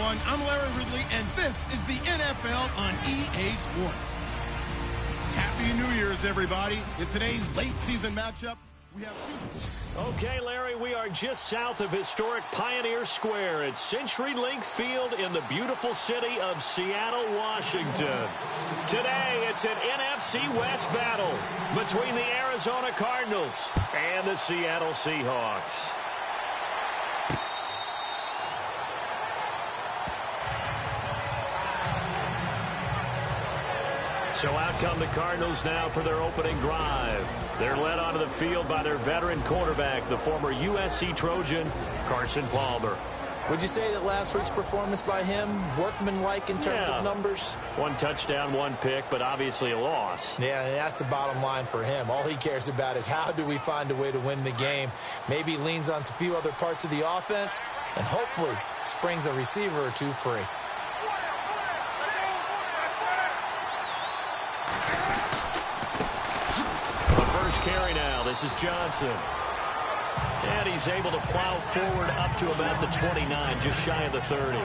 everyone. I'm Larry Ridley, and this is the NFL on EA Sports. Happy New Year's, everybody. In today's late-season matchup, we have two. Okay, Larry, we are just south of historic Pioneer Square at CenturyLink Field in the beautiful city of Seattle, Washington. Today, it's an NFC West battle between the Arizona Cardinals and the Seattle Seahawks. So out come the Cardinals now for their opening drive. They're led onto the field by their veteran quarterback, the former USC Trojan, Carson Palmer. Would you say that last week's performance by him, workmanlike in terms of numbers? One touchdown, one pick, but obviously a loss. Yeah, and that's the bottom line for him. All he cares about is how do we find a way to win the game. Maybe leans on a few other parts of the offense, and hopefully springs a receiver or two free. Carry now. This is Johnson. And he's able to plow forward up to about the 29, just shy of the 30.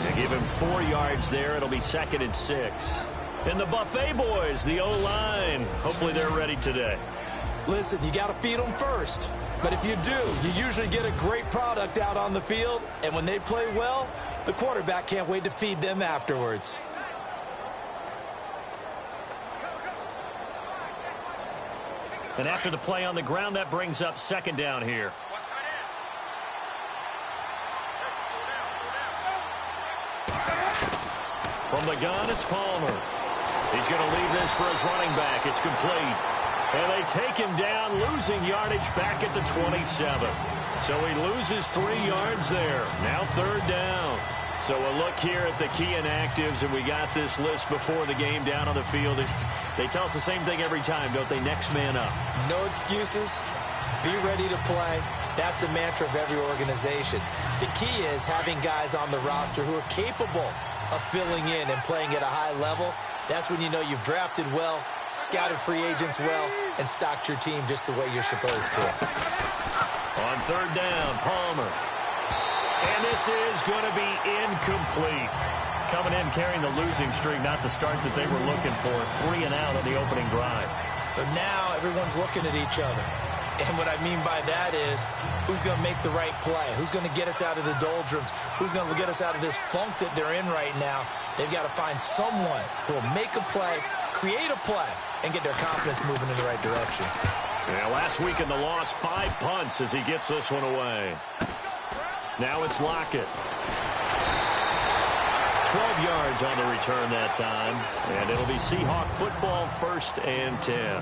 They give him 4 yards there. It'll be 2nd and 6. And the Buffet boys, the O-line. Hopefully they're ready today. Listen, you got to feed them first. But if you do, you usually get a great product out on the field. And when they play well, the quarterback can't wait to feed them afterwards. And after the play on the ground, that brings up 2nd down here. From the gun, it's Palmer. He's going to leave this for his running back. It's complete. And they take him down, losing yardage back at the 27. So he loses 3 yards there. Now 3rd down. So a look here at the key inactives, and we got this list before the game down on the field. They tell us the same thing every time, don't they? Next man up. No excuses. Be ready to play. That's the mantra of every organization. The key is having guys on the roster who are capable of filling in and playing at a high level. That's when you know you've drafted well, scouted free agents well, and stocked your team just the way you're supposed to. On 3rd down, Palmer. And this is going to be incomplete. Coming in carrying the losing streak, not the start that they were looking for. 3 and out on the opening drive. So now everyone's looking at each other. And what I mean by that is, who's going to make the right play? Who's going to get us out of the doldrums? Who's going to get us out of this funk that they're in right now? They've got to find someone who will make a play, create a play, and get their confidence moving in the right direction. Yeah, last week in the loss, 5 punts as he gets this one away. Now it's Lockett. 12 yards on the return that time. And it'll be Seahawk football, 1st and 10.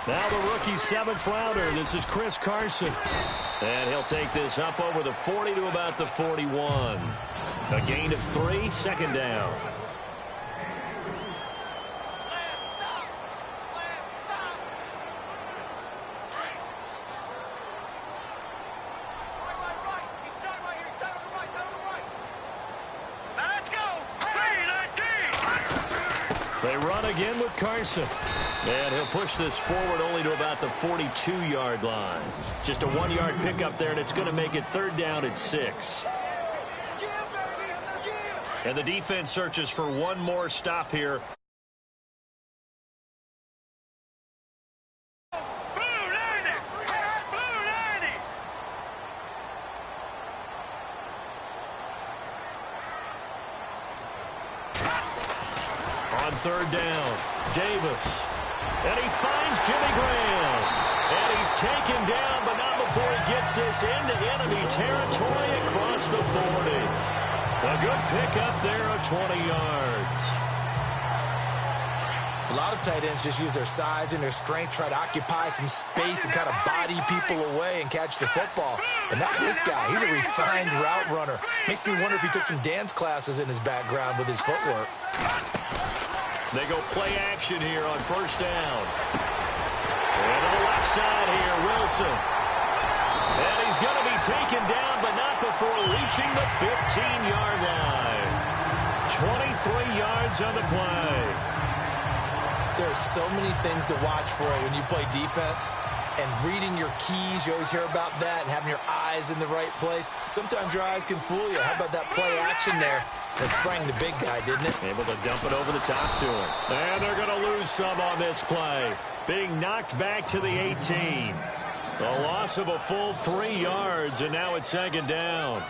Now the rookie 7th rounder. This is Chris Carson. And he'll take this up over the 40 to about the 41. A gain of 3, 2nd down. They run again with Carson. And he'll push this forward only to about the 42-yard line. Just a 1-yard pickup there, and it's going to make it 3rd down at 6. And the defense searches for one more stop here. On 3rd down, Davis. And he finds Jimmy Graham. And he's taken down, but not before he gets this into enemy territory across the 40. A good pickup there of 20 yards. A lot of tight ends just use their size and their strength, try to occupy some space and kind of body people away and catch the football. But not this guy. He's a refined route runner. Makes me wonder if he took some dance classes in his background with his footwork. They go play action here on 1st down. And to the left side here, Wilson. And he's going to be taken down, but not before reaching the 15-yard line. 23 yards on the play. There are so many things to watch for when you play defense. And reading your keys, you always hear about that, and having your eyes in the right place. Sometimes your eyes can fool you. How about that play action there that sprang the big guy, didn't it? Able to dump it over the top to him. And they're going to lose some on this play. Being knocked back to the 18. A loss of a full 3 yards, and now it's second down.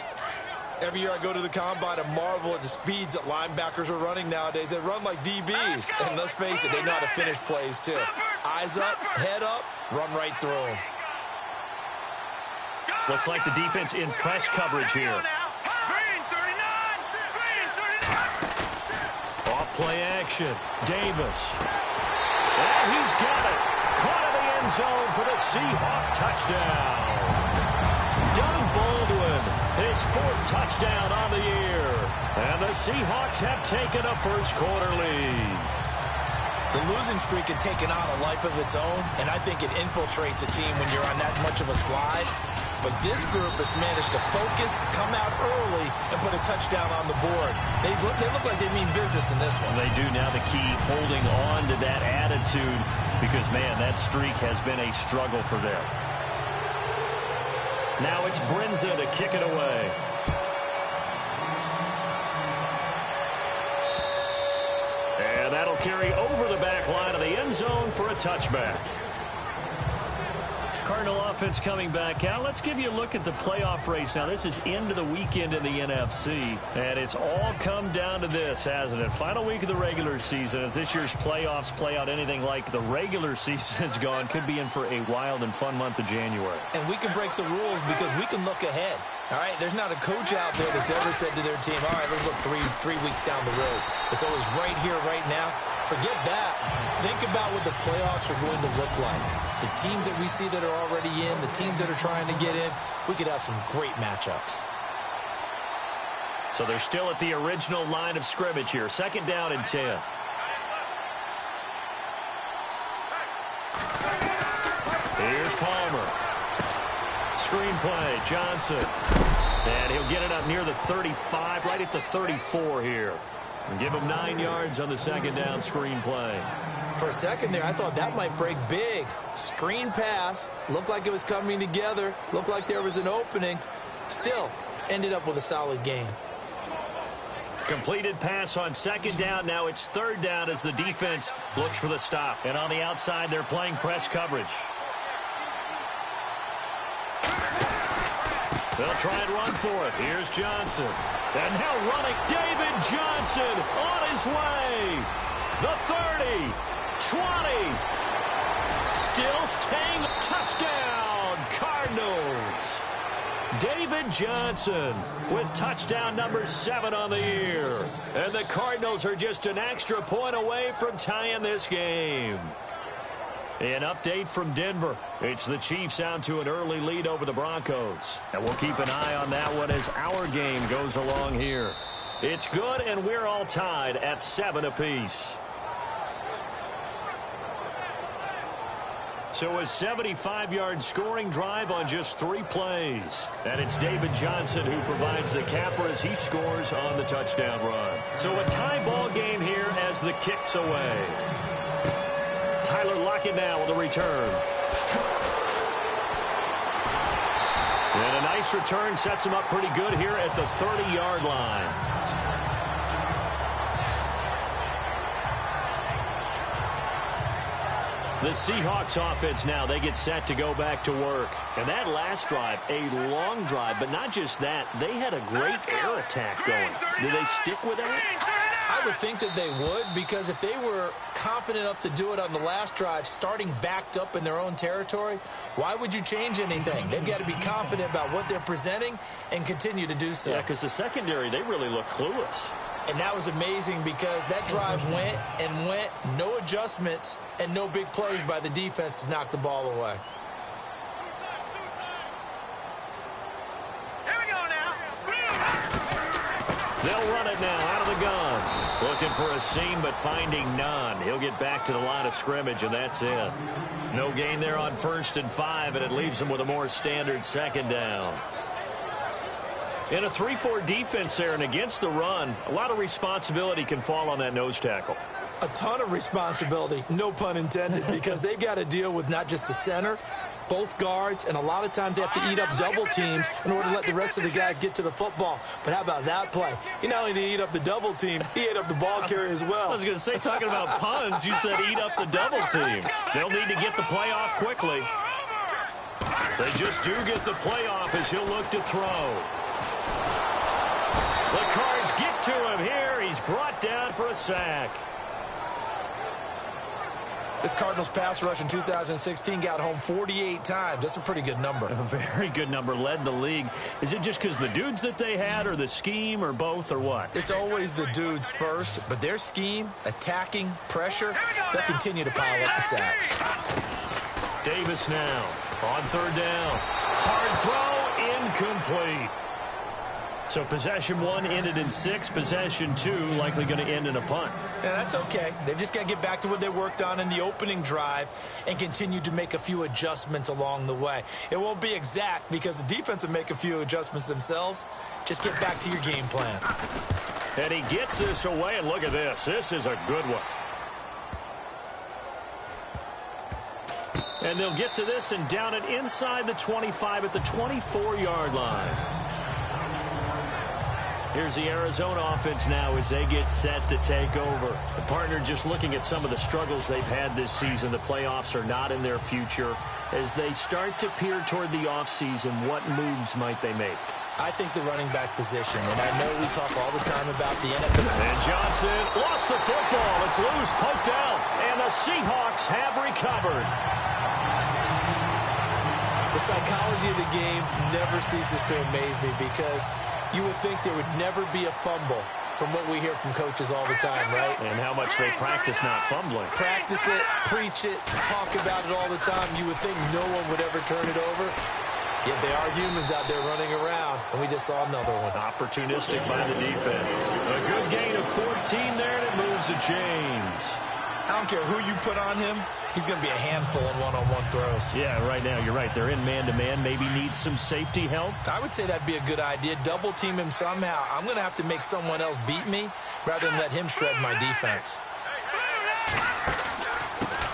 Every year I go to the combine and marvel at the speeds that linebackers are running nowadays. They run like DBs. And let's face it, they know how to finish plays too. Eyes up, head up, run right through them. Looks like the defense in press coverage here. Off play action. Davis. And he's got it. Caught in the end zone for the Seahawks touchdown. Doug Baldwin, his 4th touchdown on the year. And the Seahawks have taken a first-quarter lead. The losing streak had taken on a life of its own, and I think it infiltrates a team when you're on that much of a slide. But this group has managed to focus, come out early, and put a touchdown on the board. They look like they mean business in this one. They do. Now the key, holding on to that attitude, because, man, that streak has been a struggle for them. Now it's Brinza to kick it away. And that'll carry over the back line of the end zone for a touchback. Cardinal offense coming back out. Let's give you a look at the playoff race. Now, this is into the weekend in the NFC, and it's all come down to this, hasn't it? Final week of the regular season. As this year's playoffs play out anything like the regular season has gone, could be in for a wild and fun month of January. And we can break the rules because we can look ahead. All right, there's not a coach out there that's ever said to their team, all right, let's look three weeks down the road. It's always right here, right now. Forget that. Think about what the playoffs are going to look like. The teams that we see that are already in, the teams that are trying to get in, we could have some great matchups. So they're still at the original line of scrimmage here. Second down and 10. Here's Palmer. Screen play, Johnson. And he'll get it up near the 35, right at the 34 here. And give him 9 yards on the second down screen play. For a second there, I thought that might break big. Screen pass. Looked like it was coming together. Looked like there was an opening. Still, ended up with a solid game. Completed pass on second down. Now it's third down as the defense looks for the stop. And on the outside, they're playing press coverage. They'll try and run for it. Here's Johnson. And now running, David Johnson on his way. The 30, 20, still staying. Touchdown, Cardinals. David Johnson with touchdown number 7 on the year. And the Cardinals are just an extra point away from tying this game. An update from Denver. It's the Chiefs out to an early lead over the Broncos. And we'll keep an eye on that one as our game goes along here. It's good, and we're all tied at 7 apiece. So a 75-yard scoring drive on just 3 plays. And it's David Johnson who provides the capper as he scores on the touchdown run. So a tie ball game here as the kick's away. Tyler Lockett now with a return. And a nice return sets him up pretty good here at the 30-yard line. The Seahawks offense now, they get set to go back to work. And that last drive, a long drive, but not just that, they had a great air attack going. Do they stick with that? I would think that they would, because if they were confident enough to do it on the last drive, starting backed up in their own territory, why would you change anything? They've got to be confident about what they're presenting and continue to do so. Yeah, because the secondary, they really look clueless. And that was amazing because that drive went and went, no adjustments, and no big plays by the defense to knock the ball away. Here we go now. They'll run it now out of the gun. Looking for a seam, but finding none. He'll get back to the line of scrimmage, and that's it. No gain there on 1st and 5, and it leaves them with a more standard 2nd down. In a 3-4 defense there, and against the run, a lot of responsibility can fall on that nose tackle. A ton of responsibility, no pun intended, because they've got to deal with not just the center, both guards, and a lot of times they have to eat up double teams in order to let the rest of the guys get to the football. But how about that play? He not only did he eat up the double team, he ate up the ball carrier as well. I was going to say, talking about puns, you said eat up the double team. They'll need to get the play off quickly. They just do get the play off as he'll look to throw. The Cards get to him here. He's brought down for a sack. This Cardinals pass rush in 2016 got home 48 times. That's a pretty good number. A very good number, led the league. Is it just because the dudes that they had, or the scheme, or both, or what? It's always the dudes first, but their scheme, attacking, pressure, they'll continue to pile up the sacks. Davis now on 3rd down. Hard throw, incomplete. So possession 1 ended in 6. Possession 2 likely going to end in a punt. Yeah, that's okay. They've just got to get back to what they worked on in the opening drive and continue to make a few adjustments along the way. It won't be exact because the defense will make a few adjustments themselves. Just get back to your game plan. And he gets this away, and look at this. This is a good one. And they'll get to this and down it inside the 25 at the 24-yard line. Here's the Arizona offense now as they get set to take over. The partner just looking at some of the struggles they've had this season. The playoffs are not in their future. As they start to peer toward the offseason, what moves might they make? I think the running back position, and I know we talk all the time about the NFL. And Johnson lost the football. It's loose, poked out, and the Seahawks have recovered. The psychology of the game never ceases to amaze me because you would think there would never be a fumble from what we hear from coaches all the time, right? And how much they practice not fumbling. Practice it, preach it, talk about it all the time. You would think no one would ever turn it over. Yet they are humans out there running around, and we just saw another one. Opportunistic by the defense. A good gain of 14 there, and it moves the chains. I don't care who you put on him. He's going to be a handful in one-on-one throws. Yeah, right now, you're right. They're in man-to-man. Maybe need some safety help. I would say that'd be a good idea. Double team him somehow. I'm going to have to make someone else beat me rather than let him shred my defense.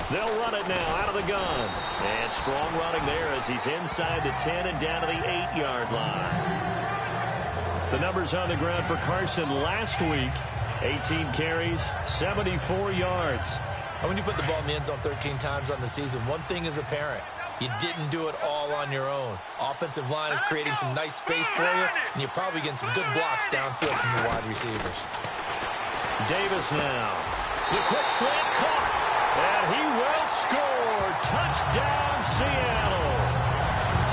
They'll run it now out of the gun. And strong running there as he's inside the 10 and down to the 8-yard line. The numbers on the ground for Carson last week. 18 carries, 74 yards. And when you put the ball in the end zone 13 times on the season, one thing is apparent. You didn't do it all on your own. Offensive line is creating some nice space for you, and you're probably getting some good blocks downfield from the wide receivers. Davis now. The quick slant caught. And he will score. Touchdown, Seattle.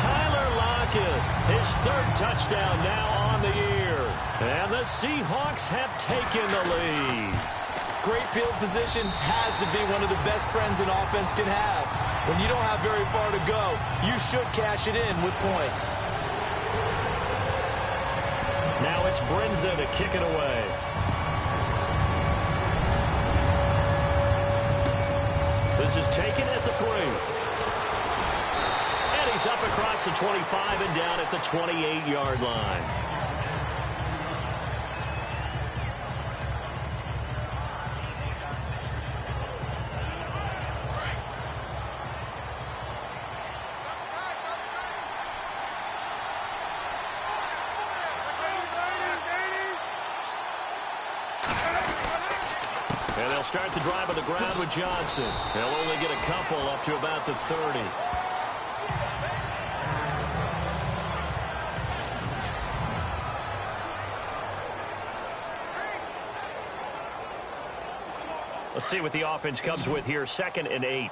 Tyler Lockett, his 3rd touchdown now on the year. And the Seahawks have taken the lead. Great field position has to be one of the best friends an offense can have. When you don't have very far to go, you should cash it in with points. Now it's Brinza to kick it away. This is taken at the 3. And he's up across the 25 and down at the 28-yard line. And they'll start the drive on the ground with Johnson. They'll only get a couple up to about the 30. Let's see what the offense comes with here. 2nd and 8.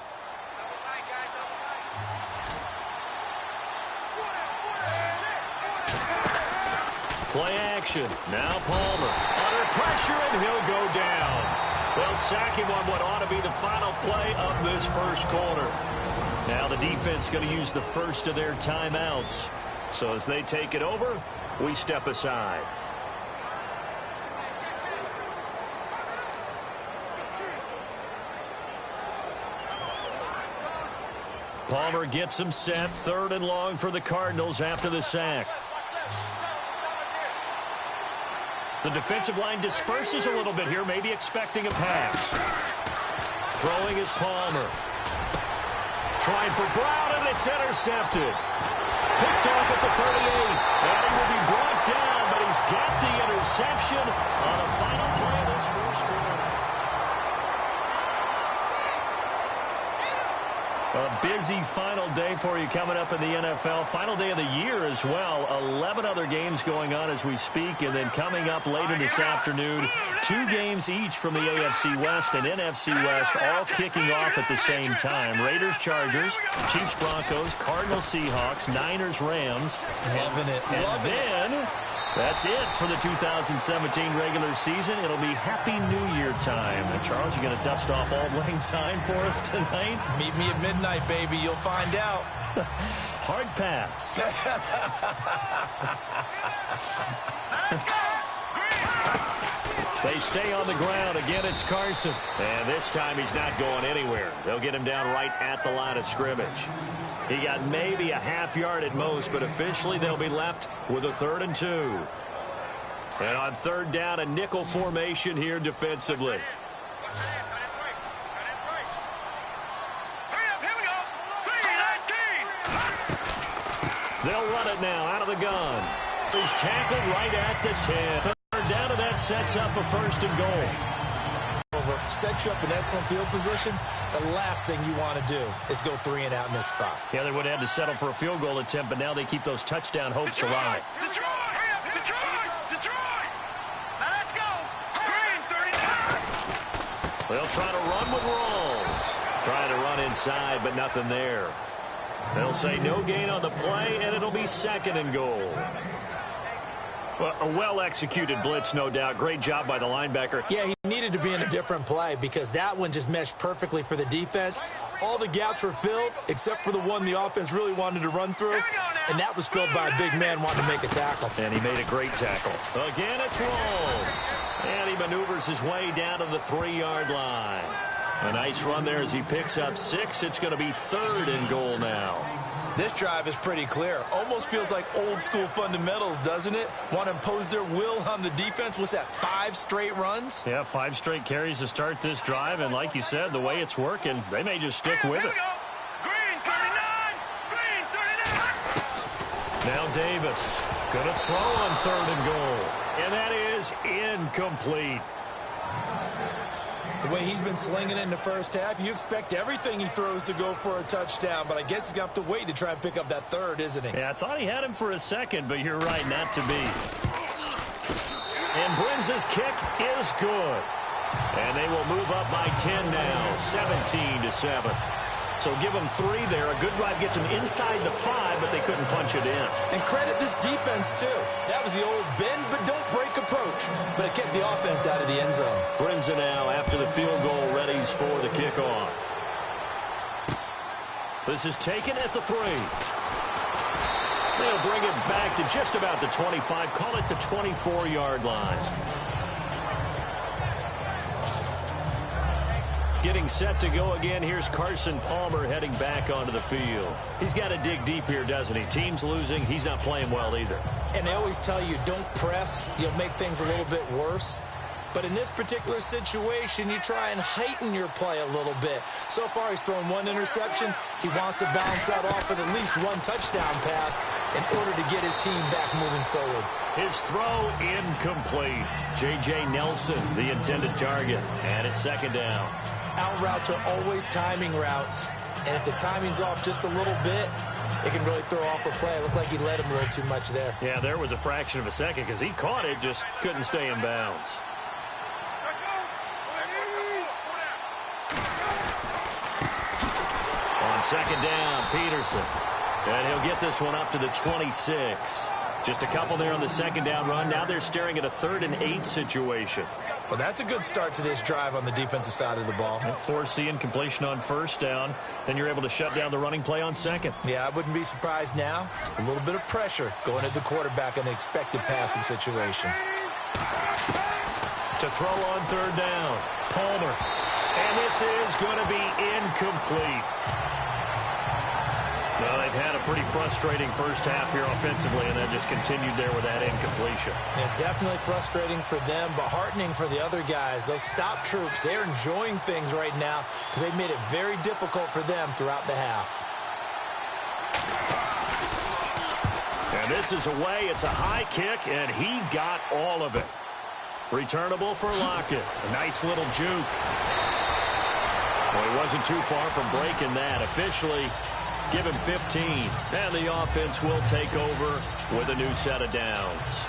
Play action. Now Palmer. Under pressure, and he'll go down. They'll sack him on what ought to be the final play of this first quarter. Now the defense going to use the first of their timeouts. So as they take it over, we step aside. Palmer gets him set. 3rd and long for the Cardinals after the sack. The defensive line disperses a little bit here, maybe expecting a pass. Throwing is Palmer. Trying for Brown, and it's intercepted. Picked off at the 38. And he will be brought down, but he's got the interception on a final play of this first quarter. A busy final day for you coming up in the NFL. Final day of the year as well. 11 other games going on as we speak. And then coming up later this afternoon, 2 games each from the AFC West and NFC West, all kicking off at the same time. Raiders, Chargers, Chiefs, Broncos, Cardinals, Seahawks, Niners, Rams. Loving it. And then that's it for the 2017 regular season. It'll be Happy New Year time. And Charles, you going to dust off Auld Lang Syne for us tonight? Meet me at midnight, baby. You'll find out. Hard pass. They stay on the ground. Again, it's Carson. And this time he's not going anywhere. They'll get him down right at the line of scrimmage. He got maybe a half yard at most, but officially they'll be left with a 3rd and 2. And on 3rd down, a nickel formation here defensively. They'll run it now out of the gun. He's tackled right at the 10. 3rd down, and that sets up a 1st and goal. Set you up in excellent field position. The last thing you want to do is go 3 and out in this spot. Yeah, they would have had to settle for a field goal attempt, but now they keep those touchdown hopes alive. Detroit! Now let's go! Green, 39! They'll try to run with Rawls. Trying to run inside, but nothing there. They'll say no gain on the play, and it'll be 2nd and goal. Well, a well-executed blitz, no doubt. Great job by the linebacker. Yeah, he needed to be in a different play because that one just meshed perfectly for the defense. All the gaps were filled except for the one the offense really wanted to run through, and that was filled by a big man wanting to make a tackle. And he made a great tackle. Again, it's Rawls. And he maneuvers his way down to the 3-yard line. A nice run there as he picks up 6. It's going to be 3rd and goal now. This drive is pretty clear. Almost feels like old-school fundamentals, doesn't it? Want to impose their will on the defense. What's that, 5 straight runs? Yeah, 5 straight carries to start this drive. And like you said, the way it's working, they may just stick with it. Green, 39! Green, 39! Now Davis going to throw on 3rd and goal. And that is incomplete. The way he's been slinging it in the first half, you expect everything he throws to go for a touchdown, but I guess he's going to have to wait to try and pick up that 3rd, isn't he? Yeah, I thought he had him for a second, but you're right, not to be. And Brim's kick is good. And they will move up by 10 now, 17-7. So give them 3 there. A good drive gets them inside the 5, but they couldn't punch it in. And credit this defense, too. That was the old bend but don't break approach, but it kept the offense out of the end zone. Brinza now, after the field goal, readies for the kickoff. This is taken at the 3. They'll bring it back to just about the 25. Call it the 24-yard line. Getting set to go again. Here's Carson Palmer heading back onto the field. He's got to dig deep here, doesn't he? Team's losing. He's not playing well either. And they always tell you, don't press. You'll make things a little bit worse. But in this particular situation, you try and heighten your play a little bit. So far, he's thrown 1 interception. He wants to balance that off with at least 1 touchdown pass in order to get his team back moving forward. His throw incomplete. J.J. Nelson, the intended target. And it's 2nd down. Out routes are always timing routes. And if the timing's off just a little bit, it can really throw off a play. It looked like he led him a little too much there. Yeah, there was a fraction of a second because he caught it, just couldn't stay in bounds. On 2nd down, Peterson. And he'll get this one up to the 26. Just a couple there on the 2nd down run. Now they're staring at a 3rd and 8 situation. Well, that's a good start to this drive on the defensive side of the ball. Forcing completion on 1st down. Then you're able to shut down the running play on 2nd. Yeah, I wouldn't be surprised now. A little bit of pressure going at the quarterback in the expected passing situation. To throw on 3rd down, Palmer. And this is going to be incomplete. Well, they've had a pretty frustrating first half here offensively, and then just continued there with that incompletion. Yeah, definitely frustrating for them, but heartening for the other guys. Those stop troops, they're enjoying things right now because they've made it very difficult for them throughout the half. And this is away. It's a high kick, and he got all of it. Returnable for Lockett. A nice little juke. Well, he wasn't too far from breaking that. Officially, give him 15. And the offense will take over with a new set of downs.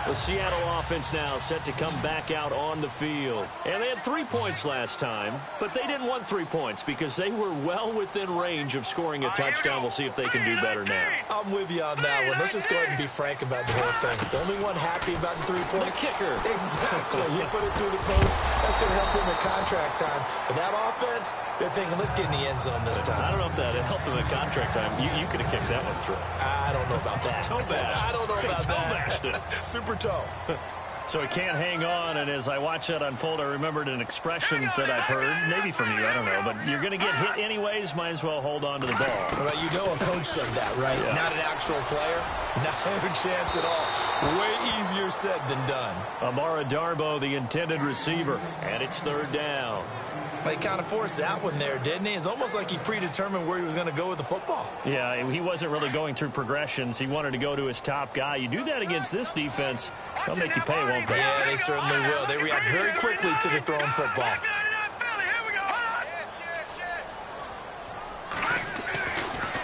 The Seattle offense now set to come back out on the field. And they had 3 points last time, but they didn't want 3 points because they were well within range of scoring a touchdown. We'll see if they can do better now. I'm with you on that one. Let's just go ahead and be frank about the whole thing. The only one happy about the 3-point kicker. Exactly. He put it through the post. That's going to help him in contract time. But that offense, they're thinking, let's get in the end zone this time. I don't know if that helped him at contract time. You could have kicked that one through. I don't know about that. Toe bash. I don't know about that. Super toe. So he can't hang on, and as I watch that unfold, I remembered an expression that I've heard, maybe from you, I don't know, but you're going to get hit anyways, might as well hold on to the ball. Well, you know a coach said that, right? Yeah. Not an actual player. Not a chance at all. Way easier said than done. Amara Darboh, the intended receiver, and it's third down. He kind of forced that one there, didn't he? It's almost like he predetermined where he was going to go with the football. Yeah, he wasn't really going through progressions. He wanted to go to his top guy. You do that against this defense, they'll make you pay, won't they? Yeah, they certainly will. They react very quickly to the thrown football.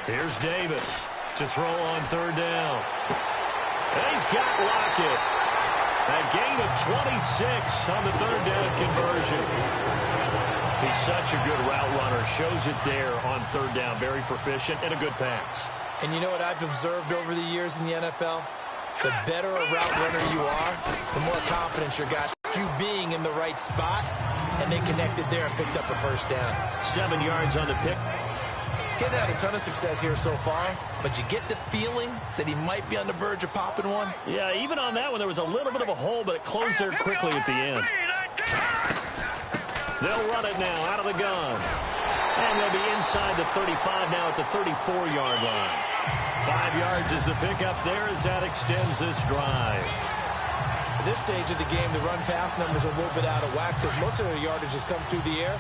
Here's Davis to throw on third down. And he's got Lockett. A gain of 26 on the third down conversion. He's such a good route runner. Shows it there on third down. Very proficient and a good pass. And you know what I've observed over the years in the NFL? The better a route runner you are, the more confidence your guys you being in the right spot, and they connected there and picked up a first down. 7 yards on the pick. Getting had a ton of success here so far, but you get the feeling that he might be on the verge of popping one. Yeah, even on that one, there was a little bit of a hole, but it closed there quickly at the end. They'll run it now out of the gun. And they'll be inside the 35 now at the 34-yard line. 5 yards is the pickup there as that extends this drive. At this stage of the game, the run-pass numbers are a little bit out of whack because most of their yardage has come through the air.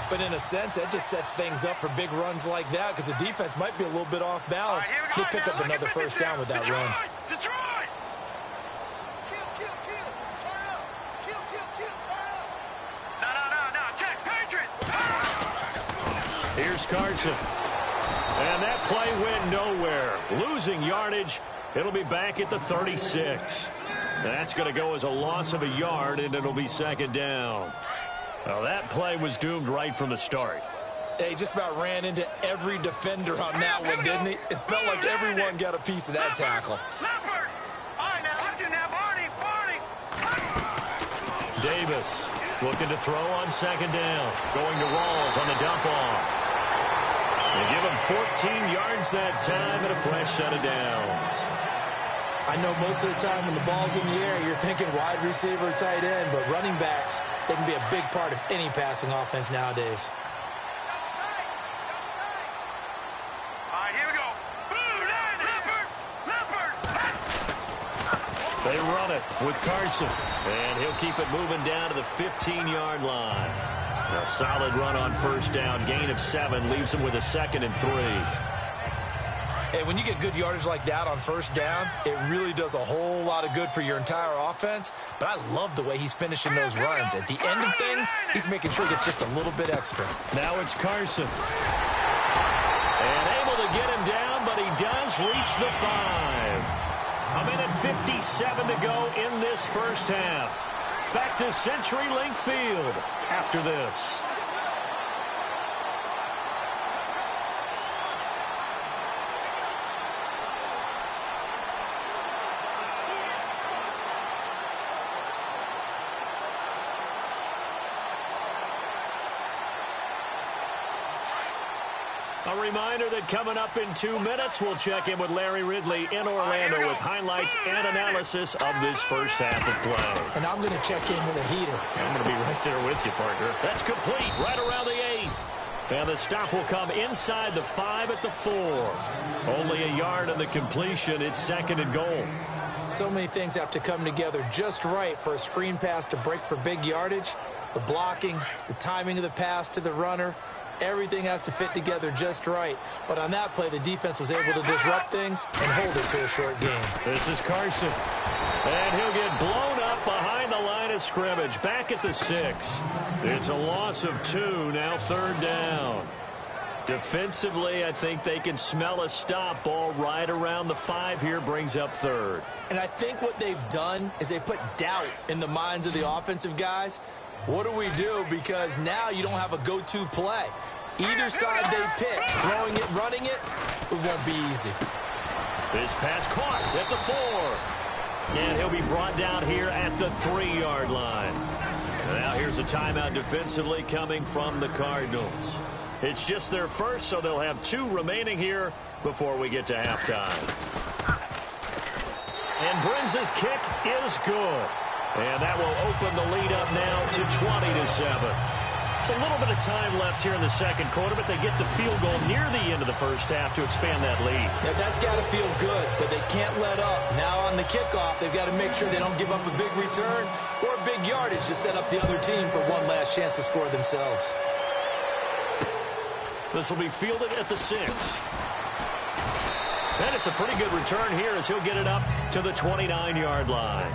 But in a sense, that just sets things up for big runs like that because the defense might be a little bit off balance. They'll pick up another first down with that run. Here's Carson. And that play went nowhere. Losing yardage. It'll be back at the 36. That's going to go as a loss of a yard, and it'll be second down. Well, that play was doomed right from the start. They just about ran into every defender on that one, didn't he? It felt like everyone got a piece of that tackle. Davis looking to throw on second down. Going to Rawls on the dump off. They give him 14 yards that time and a fresh set of downs. I know most of the time when the ball's in the air, you're thinking wide receiver, tight end, but running backs, they can be a big part of any passing offense nowadays. All right, here we go. They run it with Carson, and he'll keep it moving down to the 15-yard line. A solid run on first down. Gain of 7 leaves him with a 2nd and 3. Hey, when you get good yardage like that on first down, it really does a whole lot of good for your entire offense. But I love the way he's finishing those runs. At the end of things, he's making sure he gets just a little bit extra. Now it's Carson. And able to get him down, but he does reach the 5. A minute 57 to go in this first half. Back to CenturyLink Field after this. A reminder that coming up in 2 minutes, we'll check in with Larry Ridley in Orlando with highlights and analysis of this first half of play. And I'm going to check in with a heater. I'm going to be right there with you, partner. That's complete right around the 8. And the stop will come inside the 5 at the 4. Only a yard on the completion. It's 2nd and goal. So many things have to come together just right for a screen pass to break for big yardage. The blocking, the timing of the pass to the runner, everything has to fit together just right. But on that play, the defense was able to disrupt things and hold it to a short game. This is Carson. And he'll get blown up behind the line of scrimmage. Back at the 6. It's a loss of 2. Now 3rd down. Defensively, I think they can smell a stop. Ball right around the 5 here, brings up 3rd. And I think what they've done is they put doubt in the minds of the offensive guys. What do we do? Because now you don't have a go-to play. Either side they pick, throwing it, running it, it won't be easy. This pass caught at the 4. And he'll be brought down here at the 3-yard line. Now here's a timeout defensively coming from the Cardinals. It's just their first, so they'll have 2 remaining here before we get to halftime. And Brins' kick is good. And that will open the lead up now to 20-7. It's a little bit of time left here in the second quarter, but they get the field goal near the end of the first half to expand that lead. Yeah, that's got to feel good, but they can't let up. Now on the kickoff, they've got to make sure they don't give up a big return or big yardage to set up the other team for one last chance to score themselves. This will be fielded at the 6. And it's a pretty good return here as he'll get it up to the 29-yard line.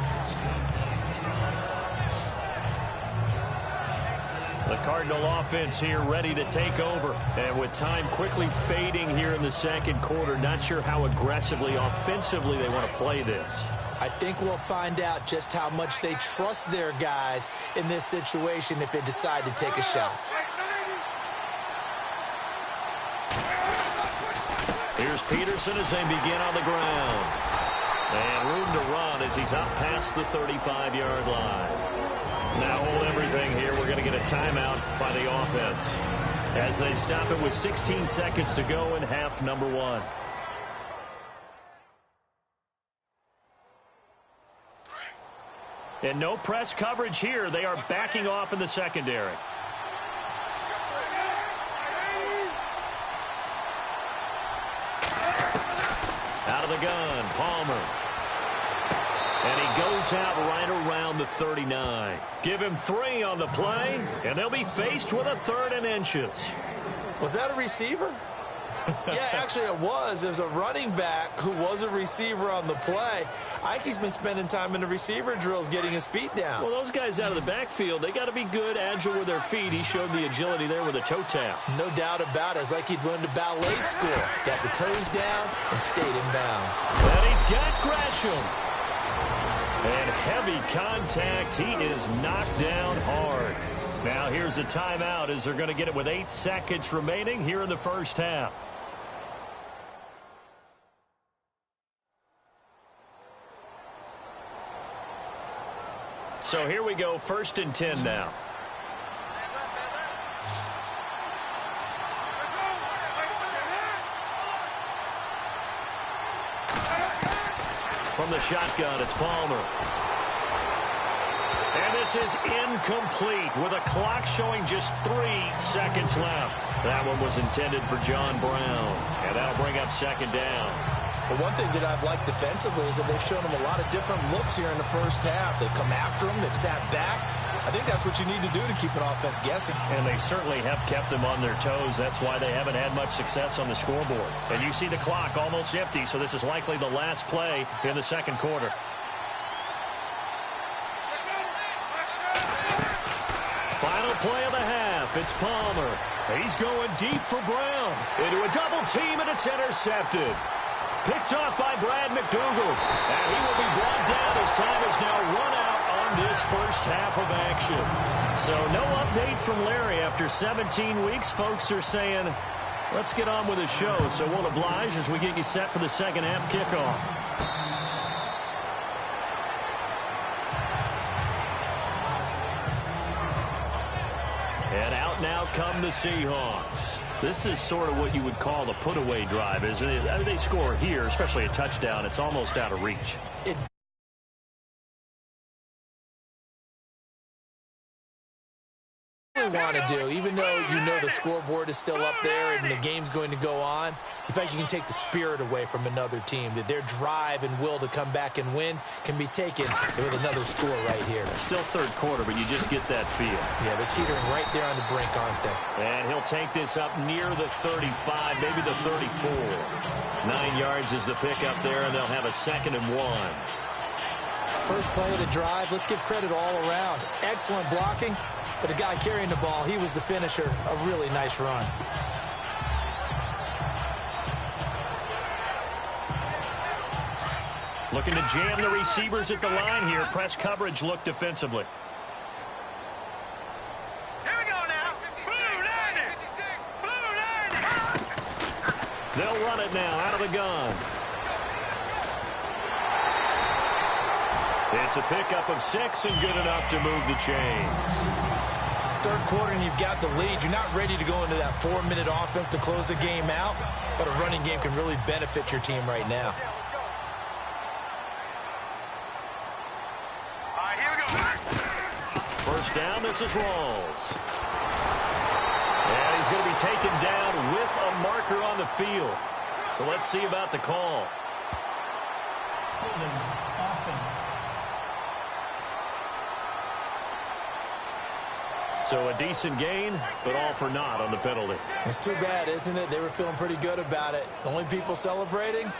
The Cardinal offense here ready to take over. And with time quickly fading here in the second quarter, not sure how aggressively, offensively they want to play this. I think we'll find out just how much they trust their guys in this situation if they decide to take a shot. Here's Peterson as they begin on the ground. And room to run as he's up past the 35-yard line. Now hold everything here. We're going to get a timeout by the offense as they stop it with 16 seconds to go in half number 1. And no press coverage here. They are backing off in the secondary. Out of the gun, Palmer. And he goes out right around the 39. Give him 3 on the play, and they'll be faced with a 3rd and inches. Was that a receiver? Yeah, actually it was. There's a running back who was a receiver on the play. Ike's been spending time in the receiver drills getting his feet down. Well, those guys out of the backfield, they got to be good, agile with their feet. He showed the agility there with a toe tap. No doubt about it. It's like he'd learned a ballet school. Got the toes down and stayed in bounds. And he's got Gresham. And heavy contact. He is knocked down hard. Now here's a timeout as they're going to get it with 8 seconds remaining here in the first half. So here we go, 1st and 10 now. From the shotgun, it's Palmer. And this is incomplete with a clock showing just 3 seconds left. That one was intended for John Brown. And that'll bring up 2nd down. But one thing that I've liked defensively is that they've shown them a lot of different looks here in the first half. They've come after them. They've sat back. I think that's what you need to do to keep an offense guessing. And they certainly have kept them on their toes. That's why they haven't had much success on the scoreboard. And you see the clock almost empty, so this is likely the last play in the second quarter. Final play of the half. It's Palmer. He's going deep for Brown. Into a double team, and it's intercepted. Picked off by Brad McDougal. And he will be brought down as time is now run out on this first half of action. So no update from Larry after 17 weeks. Folks are saying, let's get on with the show. So we'll oblige as we get you set for the second half kickoff. And out now come the Seahawks. This is sort of what you would call the put-away drive, isn't it? I mean, they score here, especially a touchdown. It's almost out of reach. really want to do, even though you know the scoreboard is still up there and the game's going to go on, the fact you can take the spirit away from another team, that their drive and will to come back and win can be taken with another score right here. Still third quarter, but you just get that feel. Yeah, they're teetering right there on the brink, aren't they? And he'll take this up near the 35, maybe the 34. 9 yards is the pickup there, and they'll have a 2nd and 1. First play of the drive, let's give credit all around. Excellent blocking, but the guy carrying the ball, he was the finisher. A really nice run. Looking to jam the receivers at the line here. Press coverage look defensively. Here we go now. Blue 90. They'll run it now out of the gun. It's a pickup of 6 and good enough to move the chains. Third quarter and you've got the lead. You're not ready to go into that 4-minute offense to close the game out, but a running game can really benefit your team right now. Here we go. First down, this is Rawls. And he's going to be taken down with a marker on the field. So let's see about the call. Offense. So a decent gain, but all for naught on the penalty. It's too bad, isn't it? They were feeling pretty good about it. The only people celebrating,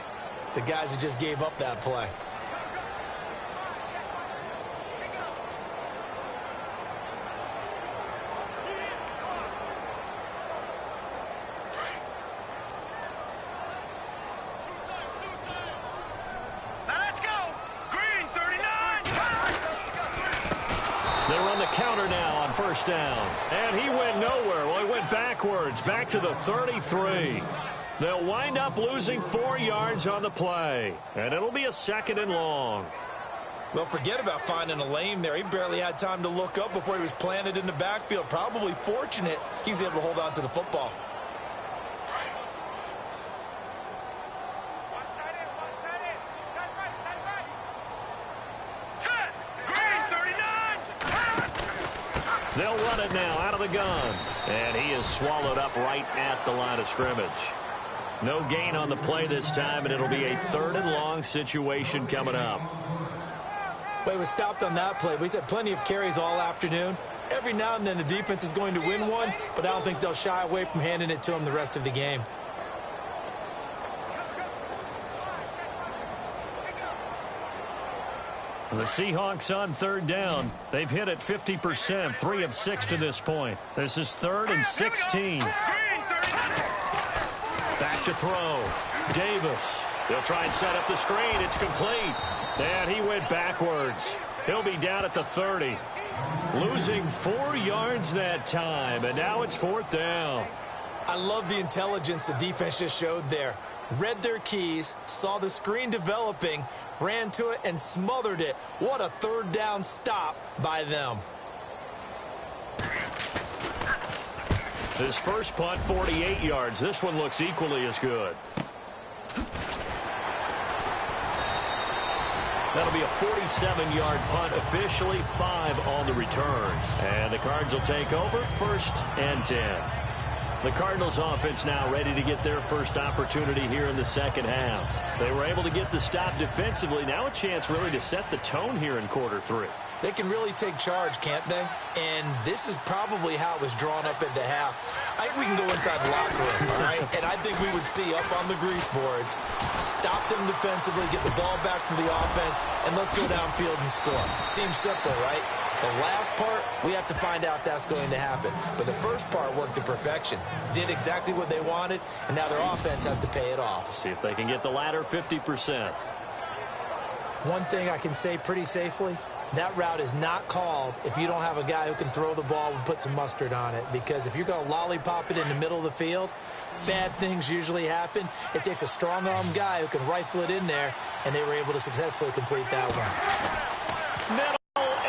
the guys who just gave up that play. Now let's go. Green 39. They run the counter now on first down. And he went nowhere. Well, he went backwards, back to the 33. They'll wind up losing 4 yards on the play. And it'll be a 2nd and long. Well, forget about finding a lane there. He barely had time to look up before he was planted in the backfield. Probably fortunate he was able to hold on to the football. Set. Green 39. They'll run it now out of the gun. And he is swallowed up right at the line of scrimmage. No gain on the play this time, and it'll be a 3rd and long situation coming up. Well, he was stopped on that play, but he's had plenty of carries all afternoon. Every now and then the defense is going to win one, but I don't think they'll shy away from handing it to him the rest of the game. The Seahawks on 3rd down. They've hit it 50%, 3 of 6 to this point. This is 3rd and 16. Back to throw. Davis. They'll try and set up the screen. It's complete. And he went backwards. He'll be down at the 30. Losing 4 yards that time, and now it's 4th down. I love the intelligence the defense just showed there. Read their keys, saw the screen developing, ran to it, and smothered it. What a 3rd down stop by them. His first punt, 48 yards. This one looks equally as good. That'll be a 47-yard punt, officially 5 on the return. And the Cards will take over, 1st and 10. The Cardinals offense now ready to get their first opportunity here in the second half. They were able to get the stop defensively. Now a chance really to set the tone here in quarter 3. They can really take charge, can't they? And this is probably how it was drawn up at the half. I think we can go inside the locker room, all right? And I think we would see up on the grease boards, stop them defensively, get the ball back for the offense, and let's go downfield and score. Seems simple, right? The last part, we have to find out that's going to happen. But the first part worked to perfection. Did exactly what they wanted, and now their offense has to pay it off. See if they can get the latter 50%. One thing I can say pretty safely, that route is not called if you don't have a guy who can throw the ball and put some mustard on it. Because if you're going to lollipop it in the middle of the field, bad things usually happen. It takes a strong-arm guy who can rifle it in there, and they were able to successfully complete that one.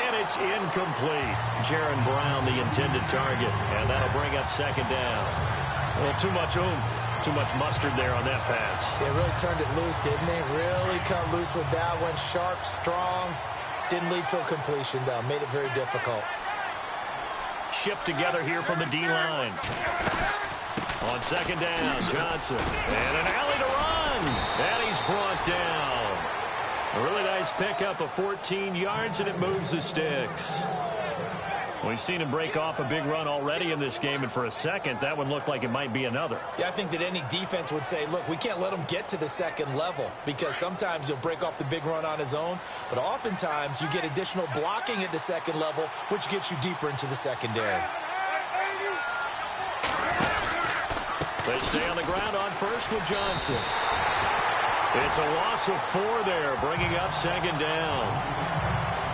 And it's incomplete. Jaron Brown, the intended target, and that'll bring up 2nd down. Well, too much oomph. Too much mustard there on that pass. They really turned it loose, didn't they? Really cut loose with that one. Sharp, strong. Didn't lead to a completion, though. Made it very difficult. shift together here from the D-line. On second down, Johnson. And an alley to run. And he's brought down. A really nice pickup of 14 yards, and it moves the sticks. We've seen him break off a big run already in this game, and for a second, that one looked like it might be another. Yeah, I think that any defense would say, look, we can't let him get to the second level, because sometimes he'll break off the big run on his own, but oftentimes you get additional blocking at the second level, which gets you deeper into the secondary. They stay on the ground on first with Johnson. It's a loss of 4 there, bringing up second down.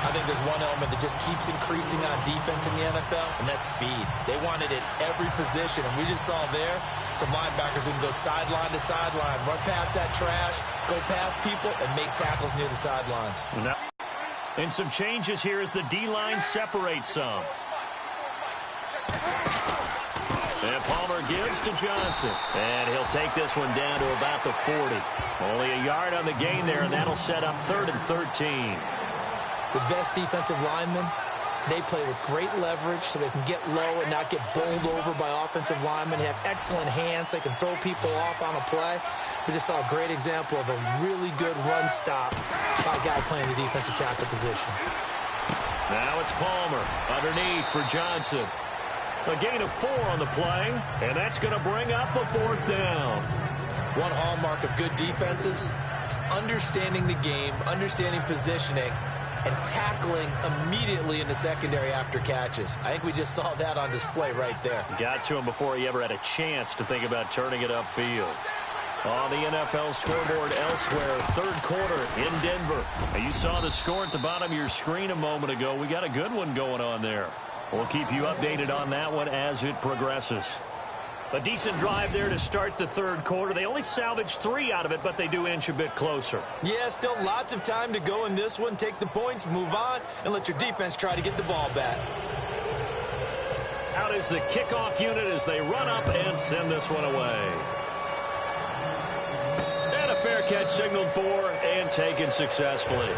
I think there's one element that just keeps increasing on defense in the NFL, and that's speed. They want it at every position, and we just saw there some linebackers who can go sideline to sideline, run past that trash, go past people, and make tackles near the sidelines. And some changes here as the D-line separates some. And Palmer gives to Johnson. And he'll take this one down to about the 40. Only a yard on the gain there, and that'll set up 3rd and 13. The best defensive linemen, they play with great leverage so they can get low and not get bowled over by offensive linemen. They have excellent hands. They can throw people off on a play. We just saw a great example of a really good run stop by a guy playing the defensive tackle position. Now it's Palmer underneath for Johnson. A gain of 4 on the play, and that's going to bring up a 4th down. One hallmark of good defenses is understanding the game, understanding positioning, and tackling immediately in the secondary after catches. I think we just saw that on display right there. Got to him before he ever had a chance to think about turning it upfield. On the NFL scoreboard elsewhere, 3rd quarter in Denver. Now, you saw the score at the bottom of your screen a moment ago. We got a good one going on there. We'll keep you updated on that one as it progresses. A decent drive there to start the 3rd quarter. They only salvaged 3 out of it, but they do inch a bit closer. Yeah, still lots of time to go in this one. Take the points, move on, and let your defense try to get the ball back. Out is the kickoff unit as they run up and send this one away. And a fair catch signaled for and taken successfully.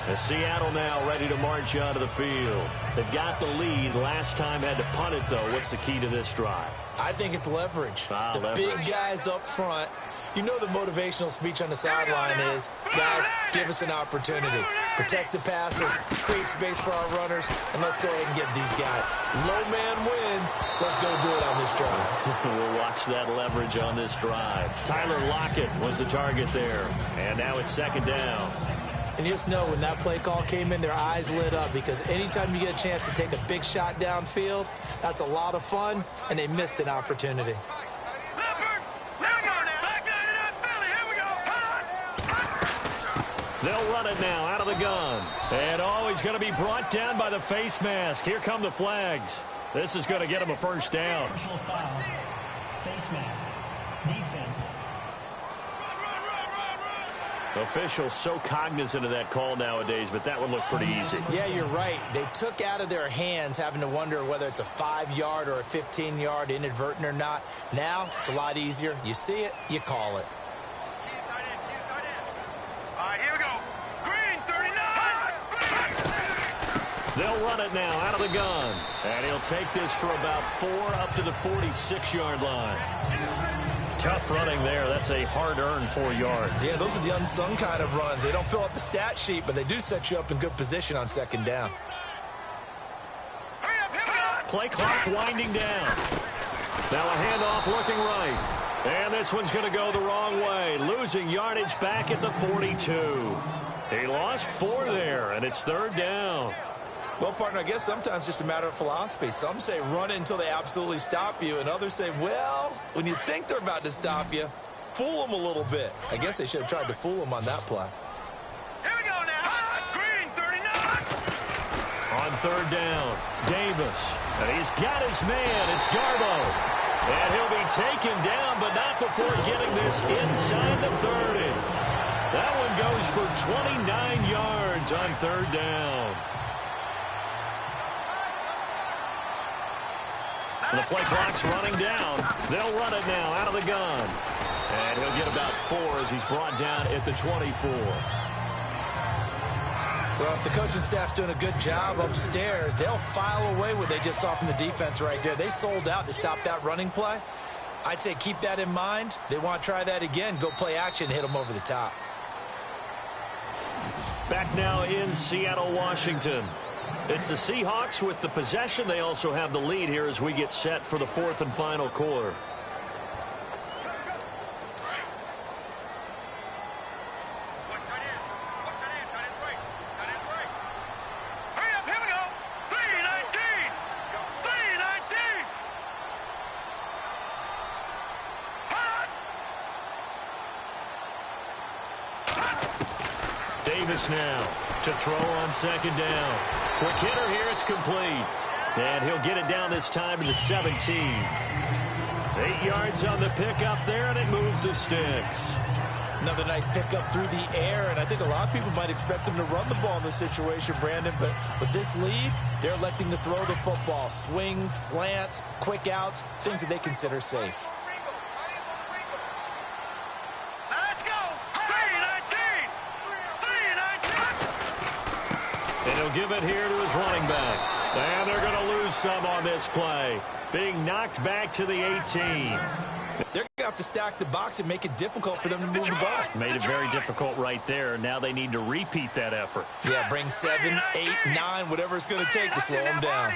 As Seattle now ready to march onto the field. They've got the lead. Last time had to punt it, though. What's the key to this drive? I think it's leverage. The big guys up front. You know the motivational speech on the sideline is, guys, give us an opportunity. Protect the passer, create space for our runners, and let's go ahead and get these guys. Low man wins. Let's go do it on this drive. We'll watch that leverage on this drive. Tyler Lockett was the target there. And now it's 2nd down. And you just know when that play call came in, their eyes lit up, because anytime you get a chance to take a big shot downfield, that's a lot of fun, and they missed an opportunity. They'll run it now out of the gun. And he's going to be brought down by the face mask. Here come the flags. This is going to get him a 1st down. Personal foul. Face mask. Defense. Officials so cognizant of that call nowadays, but that would look pretty easy. Yeah, you're right. They took out of their hands having to wonder whether it's a 5-yard or a 15-yard inadvertent or not. Now, it's a lot easier. You see it, you call it. All right, here we go. Green, 39. They'll run it now out of the gun. And he'll take this for about 4 up to the 46-yard line. Tough running there. That's a hard-earned 4 yards. Yeah, those are the unsung kind of runs. They don't fill up the stat sheet, but they do set you up in good position on 2nd down. Play clock winding down. Now a handoff looking right. And this one's going to go the wrong way. Losing yardage back at the 42. He lost 4 there, and it's 3rd down. Well, partner, I guess sometimes it's just a matter of philosophy. Some say run it until they absolutely stop you, and others say, well, when you think they're about to stop you, fool them a little bit. I guess they should have tried to fool them on that play. Here we go now. Green, 39. On 3rd down, Davis. And he's got his man. It's Garbo. And he'll be taken down, but not before getting this inside the 30. That one goes for 29 yards on 3rd down. The play clock's running down. They'll run it now out of the gun. And he'll get about 4 as he's brought down at the 24. Well, if the coaching staff's doing a good job upstairs, they'll file away what they just saw from the defense right there. They sold out to stop that running play. I'd say keep that in mind. They want to try that again. Go play action, hit them over the top. Back now in Seattle, Washington. It's the Seahawks with the possession. They also have the lead here as we get set for the fourth and final quarter. Davis now to throw on second down. Quick hitter here, it's complete. And he'll get it down this time to the 17. 8 yards on the pickup there, and it moves the sticks. Another nice pickup through the air, and I think a lot of people might expect them to run the ball in this situation, Brandon, but with this lead, they're electing to throw the football. Swings, slants, quick outs, things that they consider safe. And he'll give it here to his running back. And they're going to lose some on this play. Being knocked back to the 18. They're going to have to stack the box and make it difficult for them to move the ball. Made it very difficult right there. Now they need to repeat that effort. Yeah, bring 7, 8, 9, whatever it's going to take to slow them down.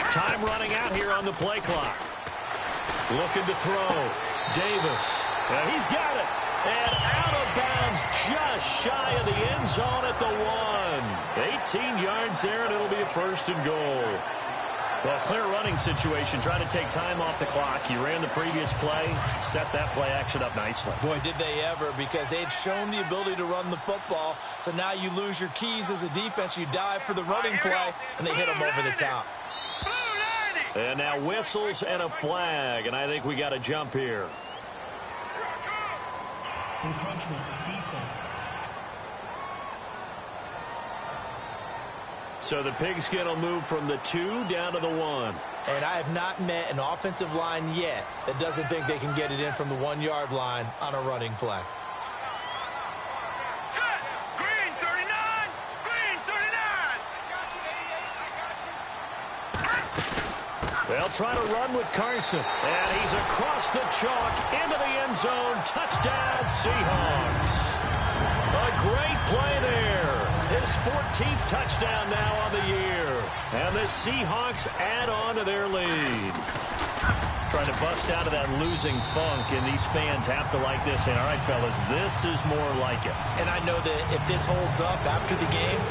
Time running out here on the play clock. Looking to throw. Davis. And he's got it. And out of bounds just shy of the end zone at the 1. 18 yards there, and it'll be a first and goal. Well, clear running situation. Try to take time off the clock. You ran the previous play, set that play action up nicely. Boy, did they ever, because they'd shown the ability to run the football. So now you lose your keys as a defense. You dive for the running play, and they hit them over the top. And now whistles and a flag, and I think we got a jump here. Encroachment, defense. So the Pigskin will move from the 2 down to the 1. And I have not met an offensive line yet that doesn't think they can get it in from the 1-yard line on a running play. Set! Green 39! Green 39! They'll try to run with Carson. And he's across the chalk into the end zone. Touchdown, Seahawks. A great play there. His 14th touchdown now on the year. And the Seahawks add on to their lead. Trying to bust out of that losing funk, and these fans have to like this. And all right, fellas, this is more like it. And I know that if this holds up after the game,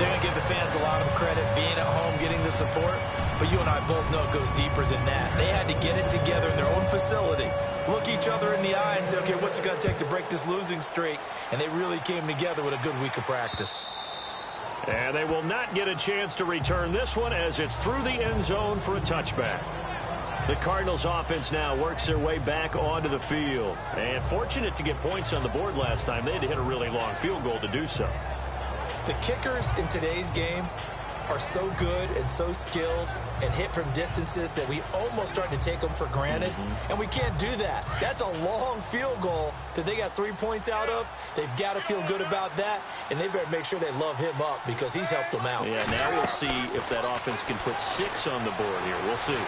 they're going to give the fans a lot of credit being at home, getting the support. But you and I both know it goes deeper than that. They had to get it together in their own facility, look each other in the eye and say, okay, what's it going to take to break this losing streak? And they really came together with a good week of practice. And they will not get a chance to return this one as it's through the end zone for a touchback. The Cardinals offense now works their way back onto the field. And fortunate to get points on the board last time. They had to hit a really long field goal to do so. The kickers in today's game are so good and so skilled and hit from distances that we almost start to take them for granted. And we can't do that. That's a long field goal that they got 3 points out of. They've got to feel good about that, and they better make sure they love him up because he's helped them out. Yeah, now we'll see if that offense can put 6 on the board here. We'll see.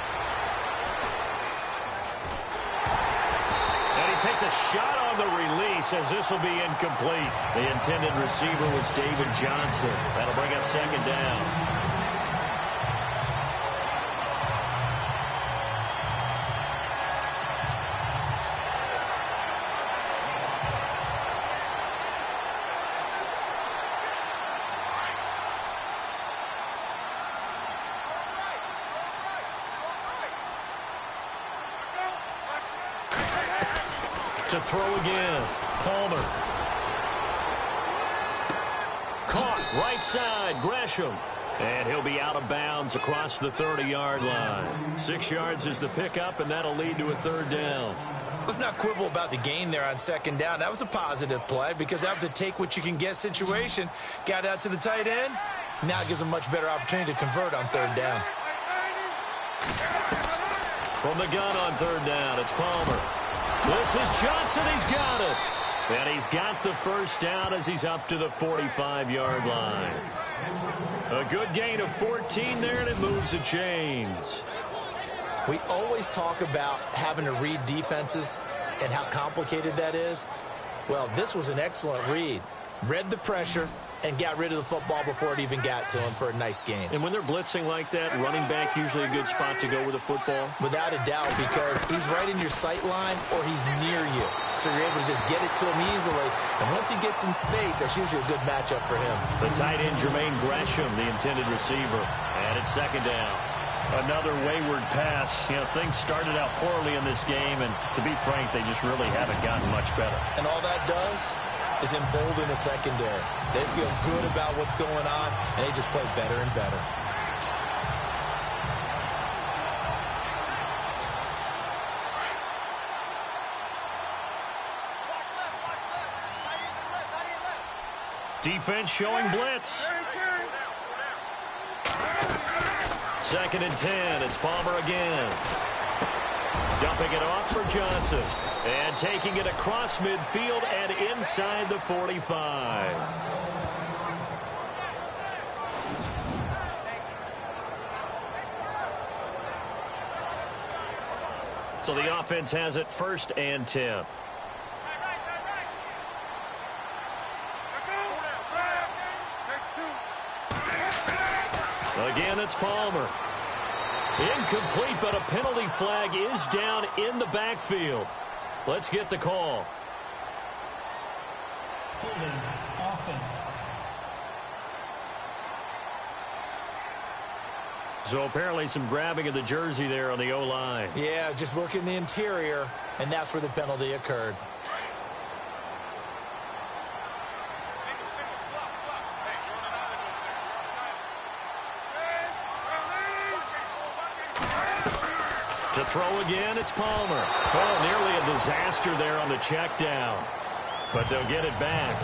And he takes a shot on the release as this will be incomplete. The intended receiver was David Johnson. That'll bring up second down. To throw again. Palmer. Caught right side. Gresham. And he'll be out of bounds across the 30-yard line. 6 yards is the pickup, and that'll lead to a third down. Let's not quibble about the gain there on second down. That was a positive play because that was a take-what-you-can-get situation. Got out to the tight end. Now it gives them a much better opportunity to convert on third down. From the gun on third down, it's Palmer. This is Johnson. He's got it. And he's got the first down as he's up to the 45-yard line. A good gain of 14 there, and it moves the chains. We always talk about having to read defenses and how complicated that is. Well, this was an excellent read. Read the pressure and got rid of the football before it even got to him for a nice gain. And when they're blitzing like that, running back usually a good spot to go with the football? Without a doubt, because he's right in your sight line or he's near you. So you're able to just get it to him easily. And once he gets in space, that's usually a good matchup for him. The tight end, Jermaine Gresham, the intended receiver. And it's second down. Another wayward pass. You know, things started out poorly in this game, and to be frank, they just really haven't gotten much better. And all that does is embolden the secondary. They feel good about what's going on, and they just play better and better. Defense showing blitz. Second and 10. It's Palmer again. Dumping it off for Johnson. And taking it across midfield and inside the 45. So the offense has it first and 10. Again, it's Palmer. Incomplete, but a penalty flag is down in the backfield. Let's get the call. Holding offense. So apparently some grabbing of the jersey there on the O-line. Yeah, just working the interior, and that's where the penalty occurred. To throw again, it's Palmer. Oh, nearly a disaster there on the check down. But they'll get it back.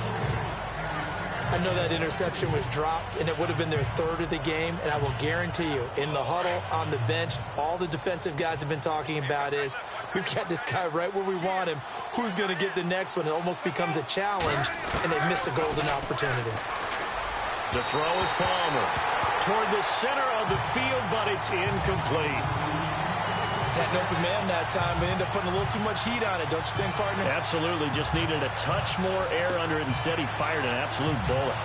I know that interception was dropped, and it would have been their third of the game, and I will guarantee you, in the huddle, on the bench, all the defensive guys have been talking about is, we've got this guy right where we want him. Who's going to get the next one? It almost becomes a challenge, and they've missed a golden opportunity. To throw is Palmer. Toward the center of the field, but it's incomplete. Had an open man that time, but ended up putting a little too much heat on it, don't you think, partner? Absolutely. Just needed a touch more air under it. Instead, he fired an absolute bullet.